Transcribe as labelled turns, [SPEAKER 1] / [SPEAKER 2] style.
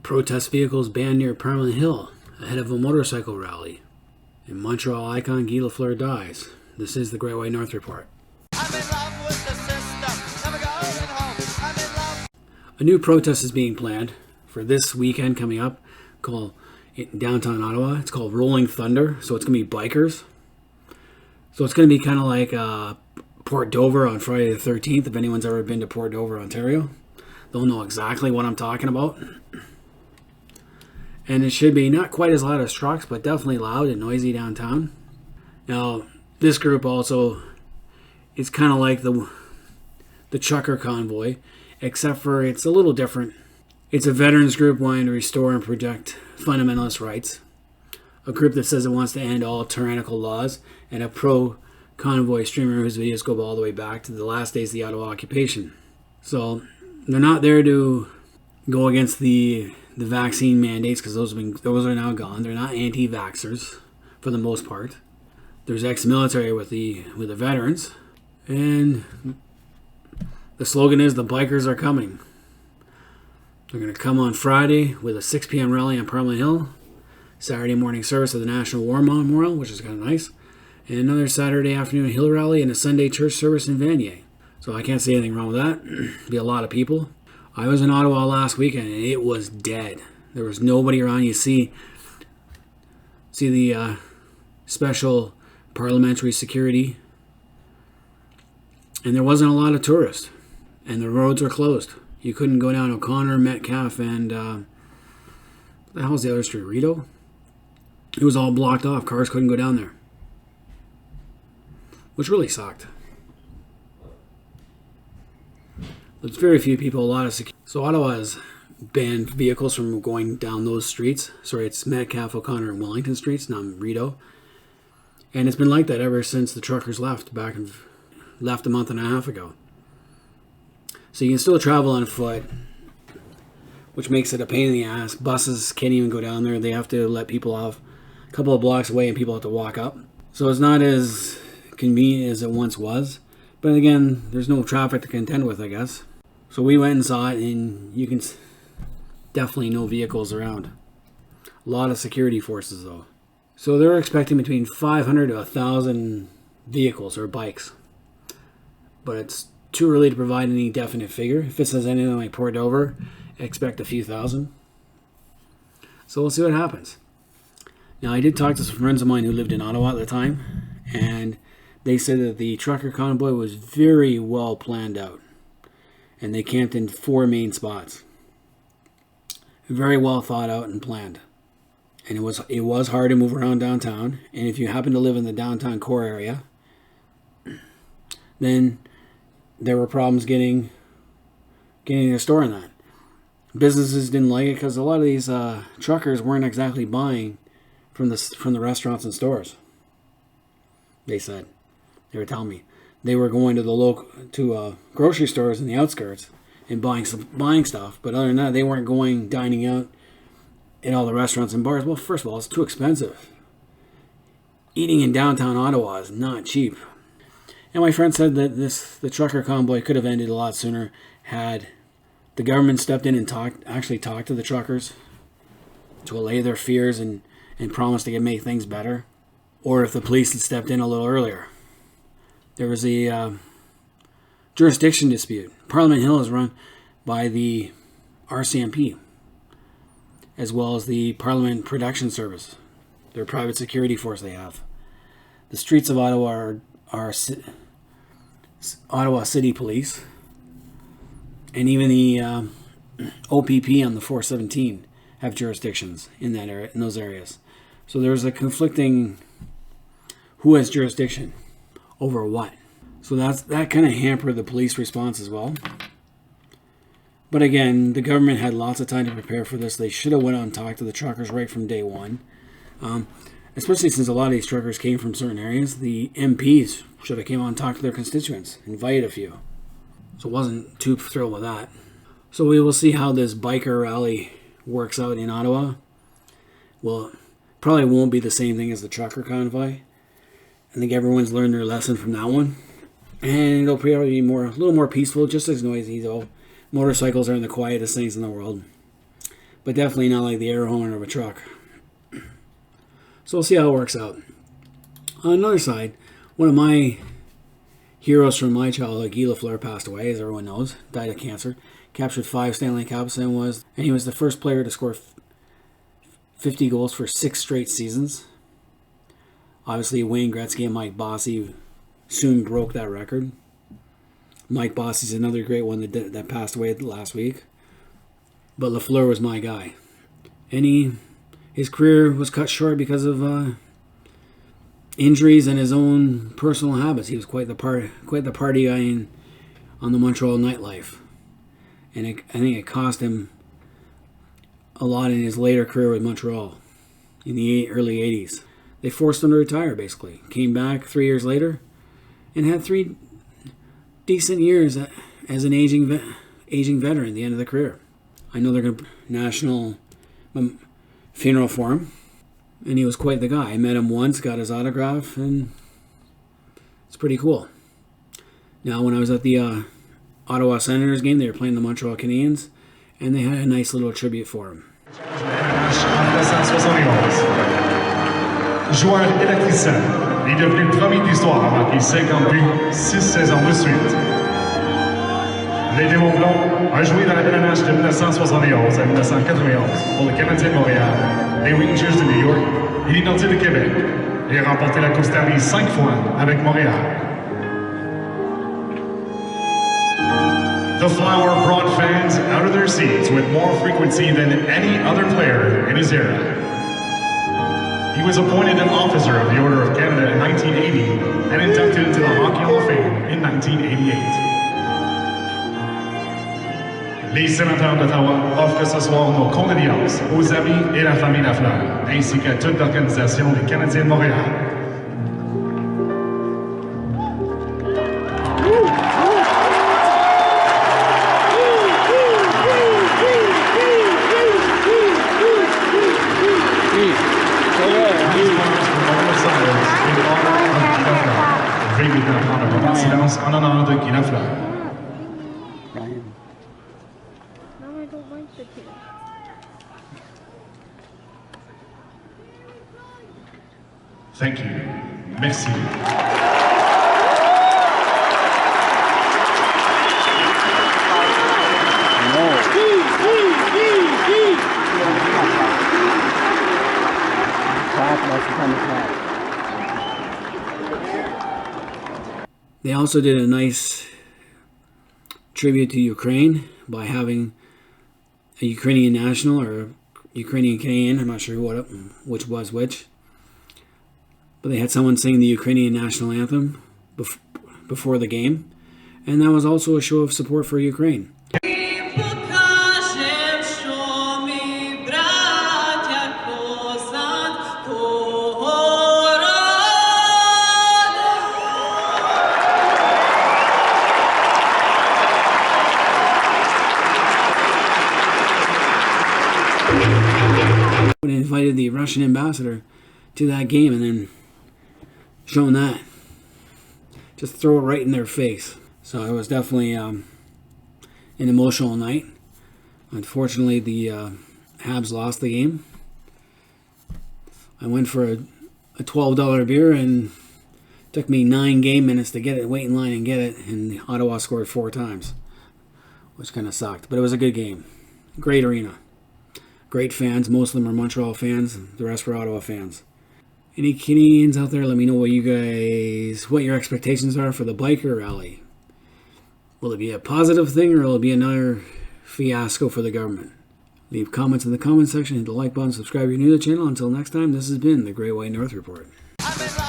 [SPEAKER 1] Protest vehicles banned near Parliament Hill ahead of a motorcycle rally. And Montreal icon Guy Lafleur dies. This is the Great White North Report.
[SPEAKER 2] I'm in love with the system. Never going home. I'm in love.
[SPEAKER 1] A new protest is being planned for this weekend coming up called in downtown Ottawa. It's called Rolling Thunder. So it's going to be bikers. So it's going to be kind of like Port Dover on Friday the 13th. If anyone's ever been to Port Dover, Ontario, they'll know exactly what I'm talking about. And it should be not quite as loud as trucks, but definitely loud and noisy downtown. Now, this group also is kind of like the trucker convoy, except for it's a little different. It's a veterans group wanting to restore and protect fundamentalist rights. A group that says it wants to end all tyrannical laws, and a pro-convoy streamer whose videos go all the way back to the last days of the Ottawa occupation. So they're not there to go against the vaccine mandates, because those are now gone. They're not anti-vaxxers for the most part. There's ex-military with the veterans, and the slogan is the bikers are coming. They're going to come on Friday with a 6 p.m. rally on Parliament Hill, Saturday morning service of the National War Memorial, which is kind of nice, and another Saturday afternoon hill rally and a Sunday church service in Vanier. So I can't see anything wrong with that. It'll be a lot of people. I was in Ottawa last weekend and it was dead. There was nobody around. You see the special parliamentary security, and there wasn't a lot of tourists, and the roads were closed. You couldn't go down O'Connor, Metcalfe, and what the hell was the other street? Rideau? It was all blocked off. Cars couldn't go down there, which really sucked. There's very few people, a lot of security. So Ottawa has banned vehicles from going down those streets. Sorry, it's Metcalfe, O'Connor, and Wellington streets, not Rideau. And it's been like that ever since the truckers left a month and a half ago. So you can still travel on foot, which makes it a pain in the ass. Buses can't even go down there. They have to let people off a couple of blocks away and people have to walk up. So it's not as convenient as it once was. But again, there's no traffic to contend with, I guess. So we went and saw it, and you can definitely no vehicles around. A lot of security forces, though. So they're expecting between 500 to 1,000 vehicles or bikes. But it's too early to provide any definite figure. If it says anything like Port Dover, expect a few thousand. So we'll see what happens. Now, I did talk to some friends of mine who lived in Ottawa at the time, and they said that the trucker convoy was very well planned out. And they camped in 4 main spots. Very well thought out and planned. And it was hard to move around downtown. And if you happen to live in the downtown core area, then there were problems getting a store in that. Businesses didn't like it because a lot of these truckers weren't exactly buying from the restaurants and stores. They said. They were telling me. They were going to grocery stores in the outskirts and buying stuff. But other than that, they weren't dining out in all the restaurants and bars. Well, first of all, it's too expensive. Eating in downtown Ottawa is not cheap. And my friend said that the trucker convoy could have ended a lot sooner had the government stepped in and talked to the truckers to allay their fears and promised to make things better. Or if the police had stepped in a little earlier. There was a jurisdiction dispute. Parliament Hill is run by the RCMP, as well as the Parliament Protection Service, their private security force they have. The streets of Ottawa are Ottawa City Police, and even the OPP on the 417 have jurisdictions in that area, in those areas. So there's a conflicting who has jurisdiction over what. So that kind of hampered the police response as well. But again, the government had lots of time to prepare for this. They should have went out and talked to the truckers right from day one. Especially since a lot of these truckers came from certain areas. The MPs should have came out and talked to their constituents, invited a few. So wasn't too thrilled with that. So we will see how this biker rally works out in Ottawa. Well, probably won't be the same thing as the trucker convoy. I think everyone's learned their lesson from that one. And it'll probably be a little more peaceful, just as noisy though. Motorcycles aren't the quietest things in the world. but definitely not like the air horn of a truck. So we'll see how it works out. On another side, one of my heroes from my childhood, Guy Lafleur, passed away, as everyone knows, died of cancer. Captured 5 Stanley Cups and he was the first player to score 50 goals for 6 straight seasons. Obviously, Wayne Gretzky and Mike Bossy soon broke that record. Mike Bossy's another great one that passed away last week. But Lafleur was my guy. And his career was cut short because of injuries and his own personal habits. He was quite the party guy on the Montreal nightlife. And I think it cost him a lot in his later career with Montreal in the early 80s. They forced him to retire, basically. Came back 3 years later and had 3 decent years as an aging veteran at the end of the career. I know they're going to national funeral for him, and he was quite the guy. I met him once, got his autograph, and it's pretty cool. Now, when I was at the Ottawa Senators game, they were playing the Montreal Canadiens, and they had a nice little tribute for him.
[SPEAKER 3] Joueur électricien, il est devenu le premier de l'histoire à marquer 50 buts, 6 saisons de suite. Les Démons Blonds a joué dans la LNH de 1971 à 1991 pour le Canadien de Montréal, les Rangers de New York et les Nordiques de Québec, et a remporté la Coupe Stanley 5 fois avec Montréal. The Flower brought fans out of their seats with more frequency than any other player in his era. He was appointed an officer of the Order of Canada in 1980 and inducted into the Hockey Hall of Fame in 1988. Les Sénateurs d'Ottawa offrent ce soir nos condoléances aux amis et la famille Lafleur, ainsi qu'à toute l'organisation des Canadiens de Montréal. En honneur de Guy Lafleur.
[SPEAKER 4] Ryan. No, I don't like the kid.
[SPEAKER 3] Thank you. Merci.
[SPEAKER 1] They also did a nice tribute to Ukraine by having a Ukrainian national or Ukrainian Canadian, I'm not sure which was which, but they had someone sing the Ukrainian national anthem before the game, and that was also a show of support for Ukraine. When I invited the Russian ambassador to that game and then shown that, just throw it right in their face. So it was definitely an emotional night. Unfortunately, the Habs lost the game. I went for a $12 beer and it took me 9 game minutes to get it, wait in line and get it, and Ottawa scored 4 times, which kind of sucked. But it was a good game. Great arena. Great fans. Most of them are Montreal fans. The rest were Ottawa fans. Any Canadians out there, let me know what your expectations are for the biker rally. Will it be a positive thing or will it be another fiasco for the government? Leave comments in the comment section, hit the like button, subscribe if you're new to the channel. Until next time, this has been the Great White North Report.
[SPEAKER 2] I'm in love.